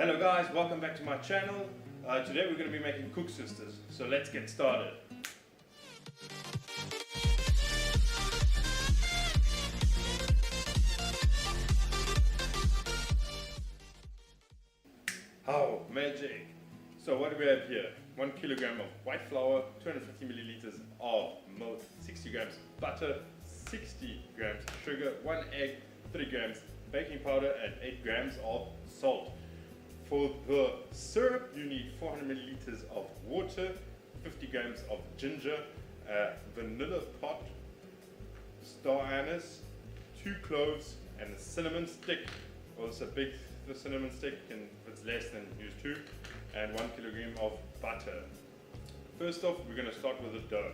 Hello guys, welcome back to my channel. Today we're going to be making Koeksisters, so let's get started. Oh, magic! So what do we have here? 1 kilogram of white flour, 250 milliliters of milk, 60 grams butter, 60 grams sugar, 1 egg, 3 grams baking powder and 8 grams of salt. For the syrup you need 400 milliliters of water, 50 grams of ginger, vanilla pot, star anise, 2 cloves and a cinnamon stick. Also big the cinnamon stick, and if it's less then use 2, and 1 kilogram of butter. First off we're going to start with the dough.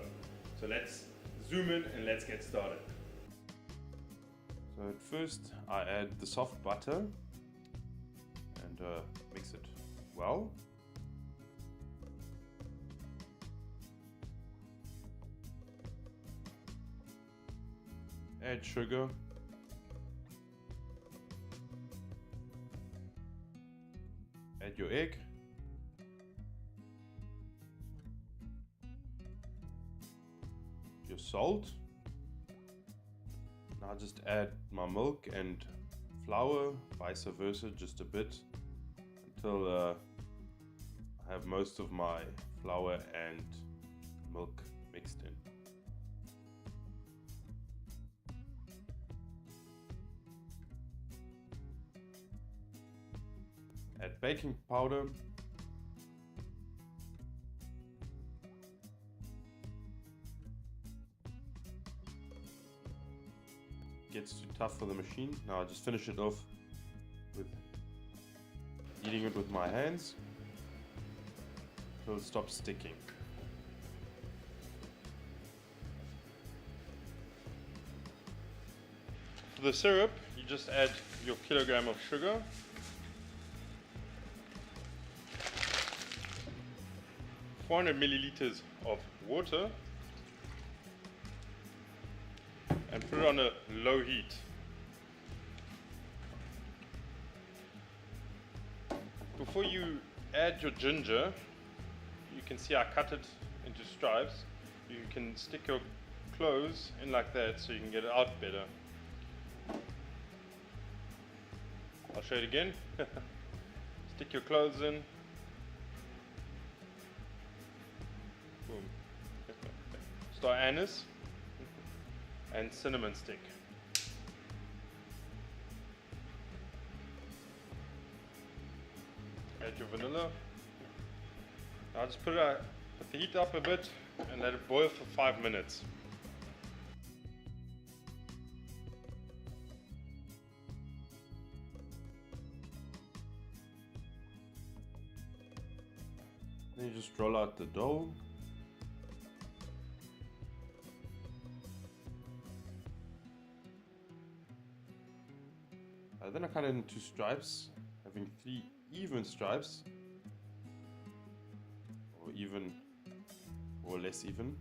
So let's zoom in and let's get started. So at first I add the soft butter and mix it well. Add sugar. Add your egg. Your salt. Now just add my milk and flour, vice versa, just a bit until I have most of my flour and milk mixed in. Add baking powder. Gets too tough for the machine. Now I just finish it off with kneading it with my hands until it stops sticking. For the syrup you just add your kilogram of sugar, 400 milliliters of water, and put it on a low heat. Before you add your ginger, you can see I cut it into stripes. You can stick your cloves in like that so you can get it out better. I'll show it again. Stick your cloves in. Boom. Star anise and cinnamon stick. Add your vanilla. Now just put the heat up a bit and let it boil for 5 minutes. Then you just roll out the dough. Then I cut it into stripes, having 3 even stripes, or even or less even.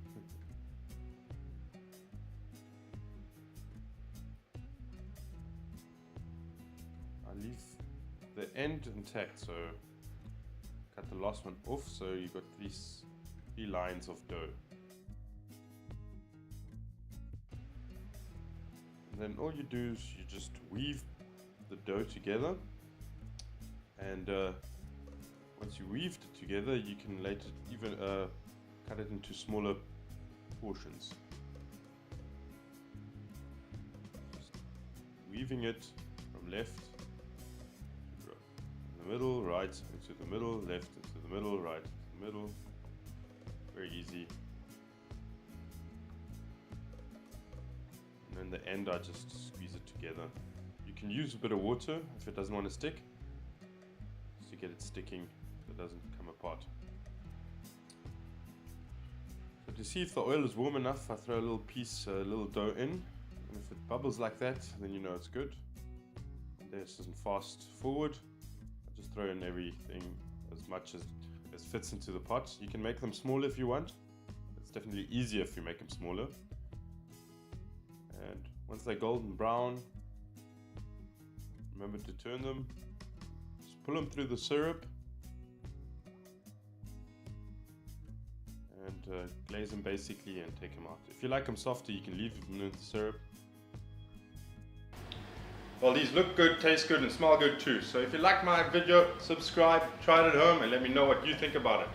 I leave the end intact, so cut the last one off, so you got three lines of dough. And then all you do is you just weave the dough together, and once you weaved it together you can later even cut it into smaller portions. Just weaving it from left to right, in the middle, right into the middle, left into the middle, right into the middle. Very easy. And then the end I just squeeze it together. You can use a bit of water if it doesn't want to stick, just to get it sticking so it doesn't come apart. So to see if the oil is warm enough, I throw a little dough in, and if it bubbles like that, then you know it's good. And this doesn't fast forward. I just throw in everything as much as fits into the pot. You can make them smaller if you want. It's definitely easier if you make them smaller. And once they're golden brown, remember to turn them, pull them through the syrup and glaze them basically and take them out. If you like them softer, you can leave them in the syrup. Well, these look good, taste good, and smell good too. So if you like my video, subscribe, try it at home, and let me know what you think about it.